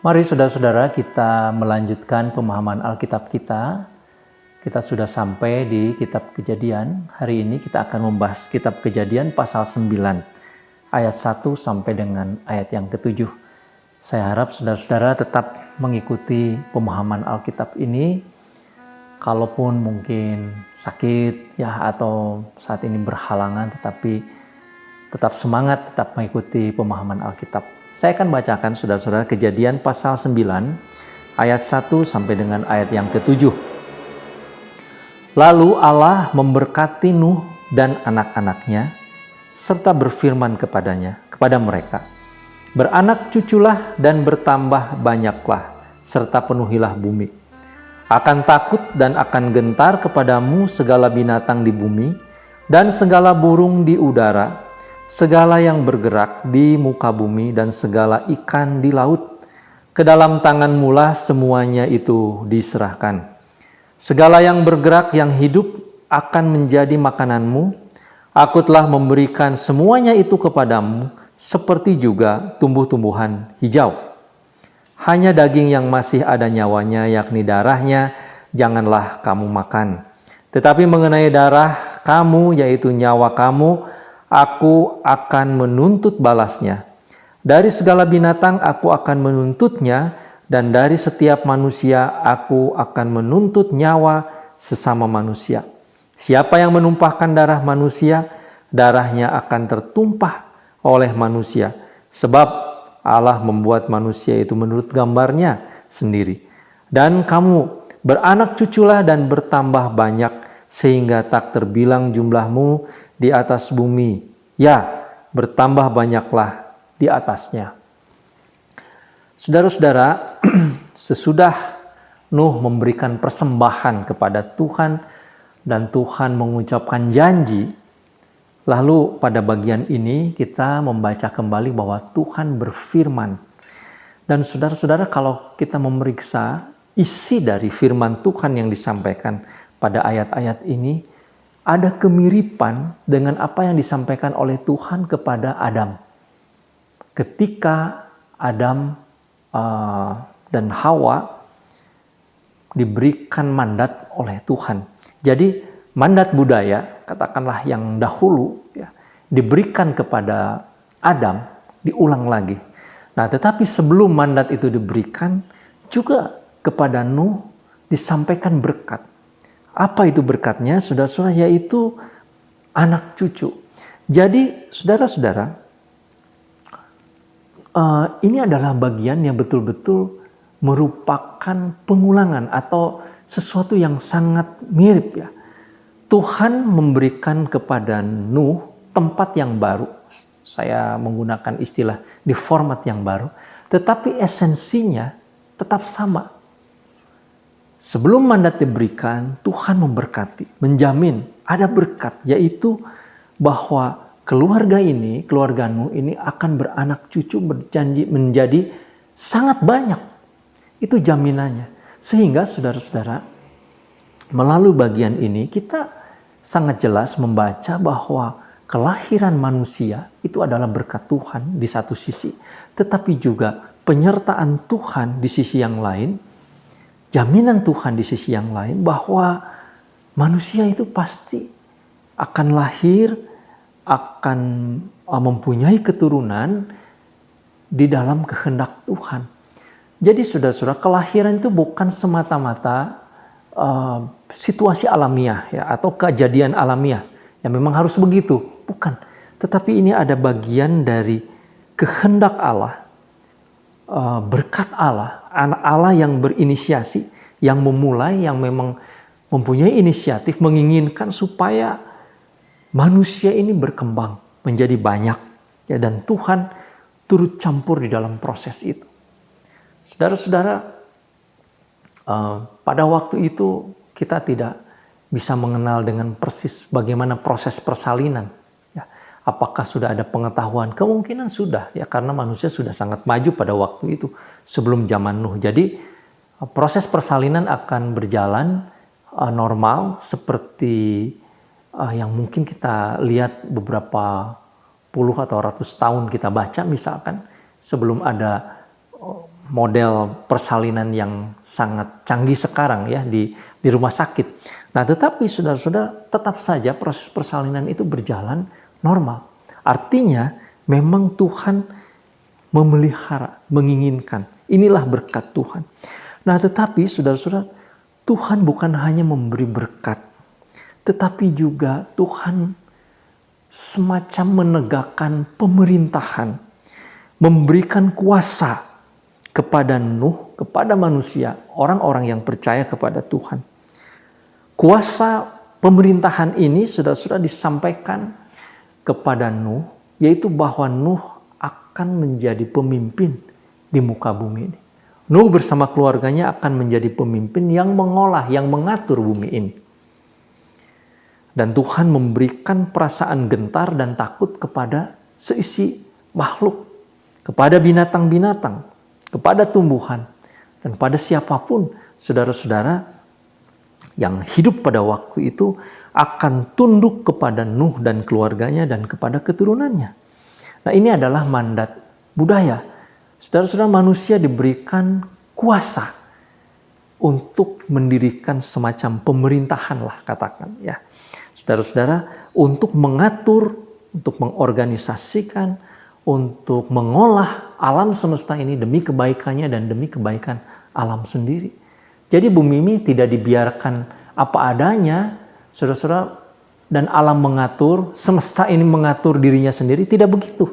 Mari saudara-saudara kita melanjutkan pemahaman Alkitab kita. Kita sudah sampai di kitab Kejadian. Hari ini kita akan membahas kitab Kejadian pasal 9 ayat 1 sampai dengan ayat yang ke-7. Saya harap saudara-saudara tetap mengikuti pemahaman Alkitab ini. Kalaupun mungkin sakit ya atau saat ini berhalangan, tetapi tetap semangat, tetap mengikuti pemahaman Alkitab. Saya akan bacakan saudara-saudara Kejadian pasal 9 ayat 1 sampai dengan ayat yang ke-7. Lalu Allah memberkati Nuh dan anak-anaknya serta berfirman kepada mereka, beranak cuculah dan bertambah banyaklah serta penuhilah bumi. Akan takut dan akan gentar kepadamu segala binatang di bumi dan segala burung di udara, segala yang bergerak di muka bumi dan segala ikan di laut. Ke dalam tanganmu lah semuanya itu diserahkan. Segala yang bergerak yang hidup akan menjadi makananmu. Aku telah memberikan semuanya itu kepadamu, seperti juga tumbuh-tumbuhan hijau. Hanya daging yang masih ada nyawanya, yakni darahnya, janganlah kamu makan. Tetapi mengenai darah kamu, yaitu nyawa kamu, aku akan menuntut balasnya. Dari segala binatang aku akan menuntutnya, dan dari setiap manusia aku akan menuntut nyawa sesama manusia. Siapa yang menumpahkan darah manusia, darahnya akan tertumpah oleh manusia. Sebab Allah membuat manusia itu menurut gambarnya sendiri. Dan kamu beranak cuculah dan bertambah banyak, sehingga tak terbilang jumlahmu di atas bumi. Ya, bertambah banyaklah di atasnya. Saudara-saudara, sesudah Nuh memberikan persembahan kepada Tuhan dan Tuhan mengucapkan janji, lalu pada bagian ini kita membaca kembali bahwa Tuhan berfirman. Dan saudara-saudara, kalau kita memeriksa isi dari firman Tuhan yang disampaikan pada ayat-ayat ini, ada kemiripan dengan apa yang disampaikan oleh Tuhan kepada Adam. Ketika Adam dan Hawa diberikan mandat oleh Tuhan. Jadi mandat budaya, katakanlah yang dahulu ya, diberikan kepada Adam, diulang lagi. Nah, tetapi sebelum mandat itu diberikan, juga kepada Nuh disampaikan berkat. Apa itu berkatnya? Saudara-saudara, yaitu anak cucu. Jadi saudara-saudara, ini adalah bagian yang betul-betul merupakan pengulangan atau sesuatu yang sangat mirip ya. Tuhan memberikan kepada Nuh tempat yang baru. Saya menggunakan istilah di format yang baru, tetapi esensinya tetap sama. Sebelum mandat diberikan, Tuhan memberkati, menjamin ada berkat, yaitu bahwa keluarga ini, keluarga Nuh ini akan beranak cucu, berjanji menjadi sangat banyak. Itu jaminannya. Sehingga saudara-saudara, melalui bagian ini kita sangat jelas membaca bahwa kelahiran manusia itu adalah berkat Tuhan di satu sisi. Tetapi juga penyertaan Tuhan di sisi yang lain, jaminan Tuhan di sisi yang lain bahwa manusia itu pasti akan lahir, akan mempunyai keturunan di dalam kehendak Tuhan. Jadi saudara-saudara, kelahiran itu bukan semata-mata situasi alamiah ya, atau kejadian alamiah yang memang harus begitu, bukan. Tetapi ini ada bagian dari kehendak Allah, berkat Allah, anak Allah yang berinisiasi, yang memulai, yang memang mempunyai inisiatif menginginkan supaya manusia ini berkembang menjadi banyak ya, dan Tuhan turut campur di dalam proses itu. Saudara-saudara, pada waktu itu kita tidak bisa mengenal dengan persis bagaimana proses persalinan. Ya, apakah sudah ada pengetahuan? Kemungkinan sudah ya, karena manusia sudah sangat maju pada waktu itu sebelum zaman Nuh. Jadi proses persalinan akan berjalan normal seperti yang mungkin kita lihat beberapa puluh atau ratus tahun kita baca misalkan sebelum ada model persalinan yang sangat canggih sekarang ya di rumah sakit. Nah, tetapi saudara-saudara, tetap saja proses persalinan itu berjalan normal. Artinya memang Tuhan memelihara, menginginkan. Inilah berkat Tuhan. Nah, tetapi saudara-saudara, Tuhan bukan hanya memberi berkat, tetapi juga Tuhan semacam menegakkan pemerintahan, memberikan kuasa kepada Nuh, kepada manusia, orang-orang yang percaya kepada Tuhan. Kuasa pemerintahan ini saudara-saudara disampaikan kepada Nuh, yaitu bahwa Nuh akan menjadi pemimpin di muka bumi ini. Nuh bersama keluarganya akan menjadi pemimpin yang mengolah, yang mengatur bumi ini. Dan Tuhan memberikan perasaan gentar dan takut kepada seisi makhluk, kepada binatang-binatang, kepada tumbuhan, dan pada siapapun saudara-saudara yang hidup pada waktu itu akan tunduk kepada Nuh dan keluarganya dan kepada keturunannya. Nah, ini adalah mandat budaya. Saudara-saudara, manusia diberikan kuasa untuk mendirikan semacam pemerintahan lah katakan ya. Saudara-saudara, untuk mengatur, untuk mengorganisasikan, untuk mengolah alam semesta ini demi kebaikannya dan demi kebaikan alam sendiri. Jadi bumi ini tidak dibiarkan apa adanya, saudara-saudara, dan alam mengatur, semesta ini mengatur dirinya sendiri, tidak begitu.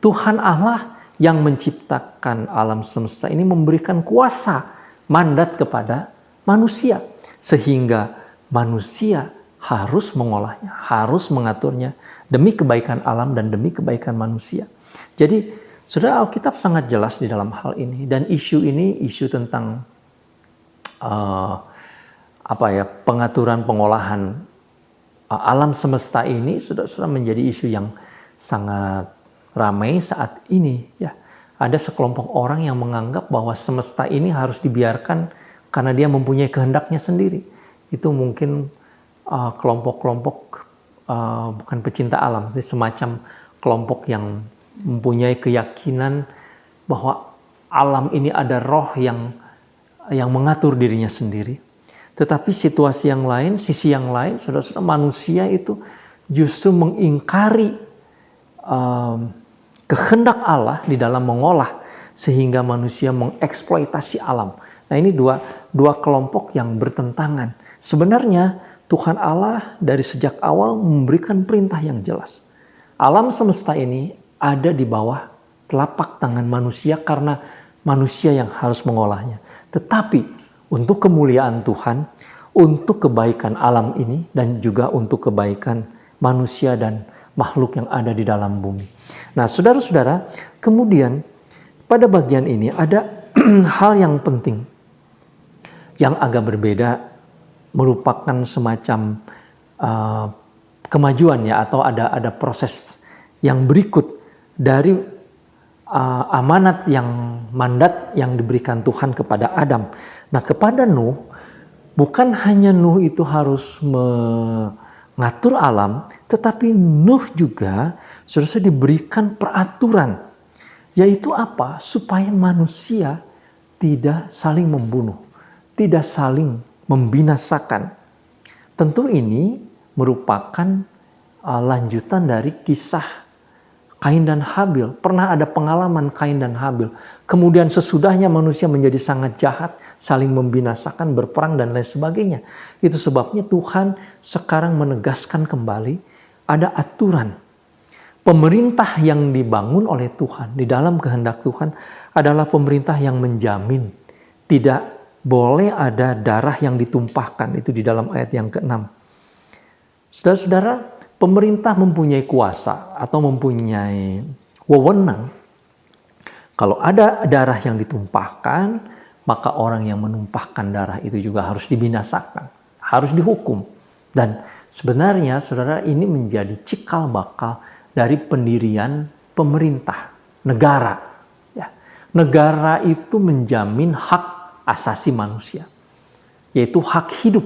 Tuhan Allah yang menciptakan alam semesta ini memberikan kuasa, mandat kepada manusia, sehingga manusia harus mengolahnya, harus mengaturnya demi kebaikan alam dan demi kebaikan manusia. Jadi, saudara, Alkitab sangat jelas di dalam hal ini, dan isu ini isu tentang pengaturan pengolahan alam semesta ini saudara-saudara menjadi isu yang sangat ramai saat ini ya. Ada sekelompok orang yang menganggap bahwa semesta ini harus dibiarkan karena dia mempunyai kehendaknya sendiri. Itu mungkin kelompok-kelompok bukan pecinta alam, semacam kelompok yang mempunyai keyakinan bahwa alam ini ada roh yang mengatur dirinya sendiri. Tetapi situasi yang lain, sisi yang lain, saudara-saudara, manusia itu justru mengingkari kehendak Allah di dalam mengolah, sehingga manusia mengeksploitasi alam. Nah, ini dua kelompok yang bertentangan. Sebenarnya Tuhan Allah dari sejak awal memberikan perintah yang jelas. Alam semesta ini ada di bawah telapak tangan manusia karena manusia yang harus mengolahnya. Tetapi untuk kemuliaan Tuhan, untuk kebaikan alam ini, dan juga untuk kebaikan manusia dan makhluk yang ada di dalam bumi. Nah, saudara-saudara, kemudian pada bagian ini ada hal yang penting yang agak berbeda, merupakan semacam kemajuan ya, atau ada proses yang berikut dari amanat mandat yang diberikan Tuhan kepada Adam. Nah, kepada Nuh, bukan hanya Nuh itu harus mengatur alam, tetapi Nuh juga sudah diberikan peraturan, yaitu apa? Supaya manusia tidak saling membunuh, tidak saling membinasakan. Tentu ini merupakan lanjutan dari kisah Kain dan Habil. Pernah ada pengalaman Kain dan Habil. Kemudian sesudahnya manusia menjadi sangat jahat, saling membinasakan, berperang dan lain sebagainya. Itu sebabnya Tuhan sekarang menegaskan kembali ada aturan. Pemerintah yang dibangun oleh Tuhan di dalam kehendak Tuhan adalah pemerintah yang menjamin tidak boleh ada darah yang ditumpahkan. Itu di dalam ayat yang ke-6. Saudara-saudara, pemerintah mempunyai kuasa atau mempunyai wewenang. Kalau ada darah yang ditumpahkan, maka orang yang menumpahkan darah itu juga harus dibinasakan, harus dihukum. Dan sebenarnya, saudara, ini menjadi cikal bakal dari pendirian pemerintah, negara. Ya. Negara itu menjamin hak asasi manusia, yaitu hak hidup.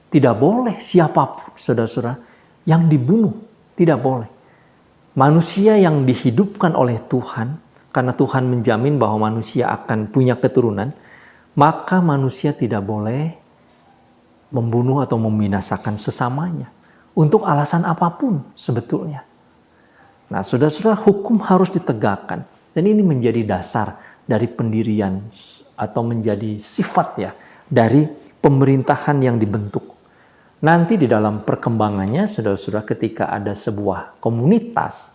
Tidak boleh siapapun, saudara-saudara, yang dibunuh. Tidak boleh. Manusia yang dihidupkan oleh Tuhan karena Tuhan menjamin bahwa manusia akan punya keturunan, maka manusia tidak boleh membunuh atau membinasakan sesamanya untuk alasan apapun sebetulnya. Nah, saudara-saudara, hukum harus ditegakkan, dan ini menjadi dasar dari pendirian atau menjadi sifat ya dari pemerintahan yang dibentuk. Nanti di dalam perkembangannya, saudara-saudara, ketika ada sebuah komunitas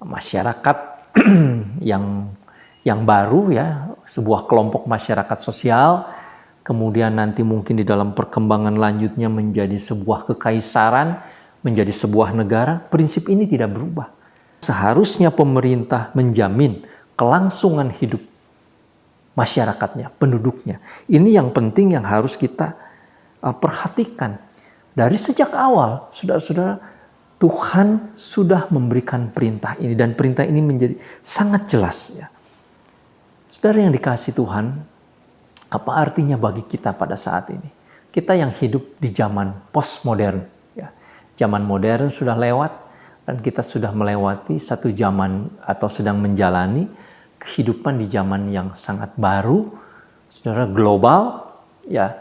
masyarakat yang baru ya, sebuah kelompok masyarakat sosial, kemudian nanti mungkin di dalam perkembangan lanjutnya menjadi sebuah kekaisaran, menjadi sebuah negara, prinsip ini tidak berubah. Seharusnya pemerintah menjamin kelangsungan hidup masyarakatnya, penduduknya. Ini yang penting yang harus kita perhatikan. Dari sejak awal, saudara-saudara, Tuhan sudah memberikan perintah ini, dan perintah ini menjadi sangat jelas ya. Saudara yang dikasihi Tuhan, apa artinya bagi kita pada saat ini? Kita yang hidup di zaman postmodern ya. Zaman modern sudah lewat, dan kita sudah melewati satu zaman atau sedang menjalani kehidupan di zaman yang sangat baru, saudara, global, ya,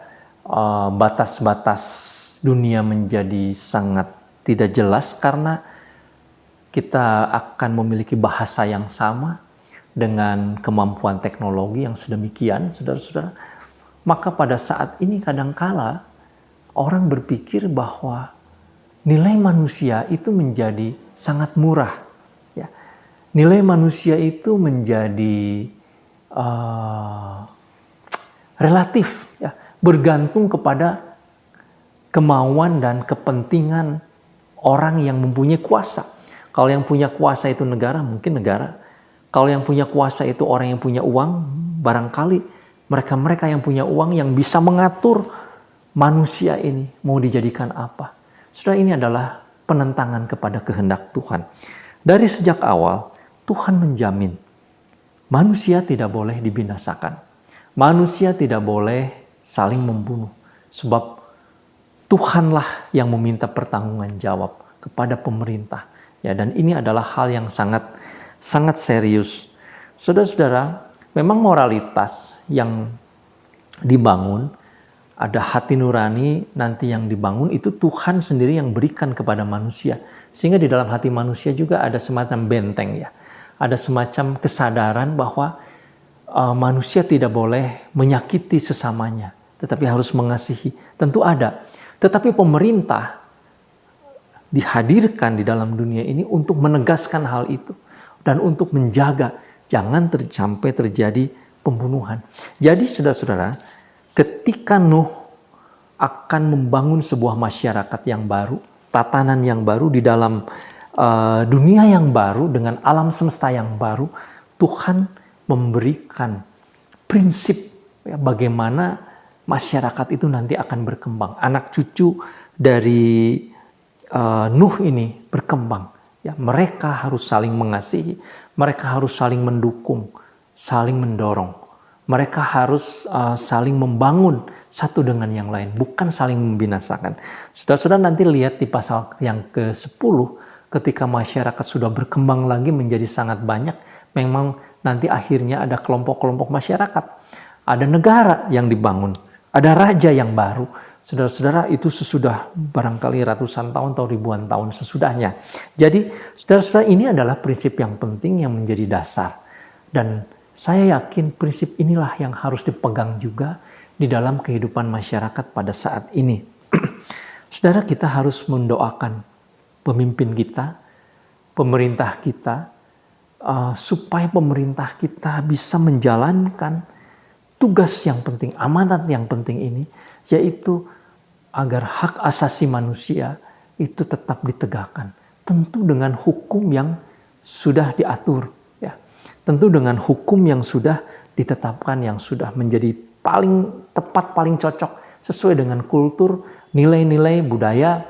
batas-batas dunia menjadi sangat tidak jelas karena kita akan memiliki bahasa yang sama dengan kemampuan teknologi yang sedemikian, saudara-saudara. Maka pada saat ini kadangkala orang berpikir bahwa nilai manusia itu menjadi sangat murah. Ya. Nilai manusia itu menjadi relatif, ya, bergantung kepada kemauan dan kepentingan orang yang mempunyai kuasa. Kalau yang punya kuasa itu negara, mungkin negara. Kalau yang punya kuasa itu orang yang punya uang, barangkali mereka-mereka yang punya uang yang bisa mengatur manusia ini mau dijadikan apa. Saudara, ini adalah penentangan kepada kehendak Tuhan. Dari sejak awal, Tuhan menjamin manusia tidak boleh dibinasakan. Manusia tidak boleh saling membunuh. Sebab Tuhanlah yang meminta pertanggungan jawab kepada pemerintah. Ya, dan ini adalah hal yang sangat serius. Saudara-saudara, memang moralitas yang dibangun, ada hati nurani nanti yang dibangun, itu Tuhan sendiri yang berikan kepada manusia. Sehingga di dalam hati manusia juga ada semacam benteng ya. Ada semacam kesadaran bahwa manusia tidak boleh menyakiti sesamanya, tetapi harus mengasihi. Tentu ada. Tetapi pemerintah dihadirkan di dalam dunia ini untuk menegaskan hal itu. Dan untuk menjaga jangan sampai terjadi pembunuhan. Jadi saudara-saudara, ketika Nuh akan membangun sebuah masyarakat yang baru, tatanan yang baru di dalam dunia yang baru dengan alam semesta yang baru, Tuhan memberikan prinsip ya, bagaimana masyarakat itu nanti akan berkembang. Anak cucu dari Nuh ini berkembang. Ya, mereka harus saling mengasihi, mereka harus saling mendukung, saling mendorong. Mereka harus saling membangun satu dengan yang lain, bukan saling membinasakan. Saudara-saudara nanti lihat di pasal yang ke-10, ketika masyarakat sudah berkembang lagi menjadi sangat banyak, memang nanti akhirnya ada kelompok-kelompok masyarakat. Ada negara yang dibangun, ada raja yang baru. Saudara-saudara, itu sesudah barangkali ratusan tahun atau ribuan tahun sesudahnya. Jadi, saudara-saudara, ini adalah prinsip yang penting yang menjadi dasar. Dan saya yakin prinsip inilah yang harus dipegang juga di dalam kehidupan masyarakat pada saat ini. Saudara, kita harus mendoakan pemimpin kita, pemerintah kita, supaya pemerintah kita bisa menjalankan tugas yang penting, amanat yang penting ini, yaitu agar hak asasi manusia itu tetap ditegakkan. Tentu dengan hukum yang sudah diatur, ya. Tentu dengan hukum yang sudah ditetapkan, yang sudah menjadi paling tepat, paling cocok sesuai dengan kultur, nilai-nilai budaya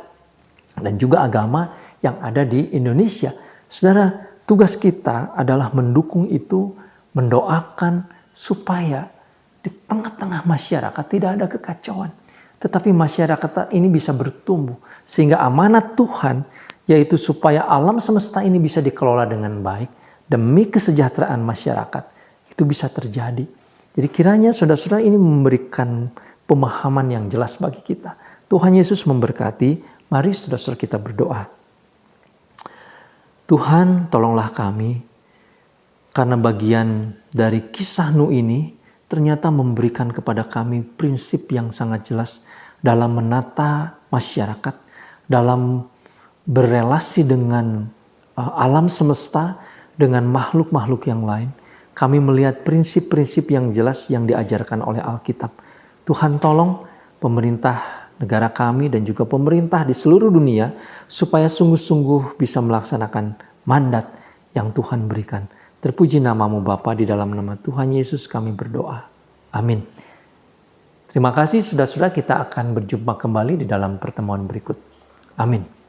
dan juga agama yang ada di Indonesia. Saudara, tugas kita adalah mendukung itu, mendoakan supaya di tengah-tengah masyarakat tidak ada kekacauan. Tetapi masyarakat ini bisa bertumbuh. Sehingga amanat Tuhan, yaitu supaya alam semesta ini bisa dikelola dengan baik demi kesejahteraan masyarakat, itu bisa terjadi. Jadi kiranya saudara-saudara ini memberikan pemahaman yang jelas bagi kita. Tuhan Yesus memberkati. Mari saudara-saudara kita berdoa. Tuhan, tolonglah kami, karena bagian dari kisah Nuh ini ternyata memberikan kepada kami prinsip yang sangat jelas dalam menata masyarakat, dalam berelasi dengan alam semesta, dengan makhluk-makhluk yang lain. Kami melihat prinsip-prinsip yang jelas yang diajarkan oleh Alkitab. Tuhan tolong pemerintah negara kami dan juga pemerintah di seluruh dunia supaya sungguh-sungguh bisa melaksanakan mandat yang Tuhan berikan. Terpuji namamu Bapa, di dalam nama Tuhan Yesus kami berdoa. Amin. Terima kasih saudara-saudara, kita akan berjumpa kembali di dalam pertemuan berikut. Amin.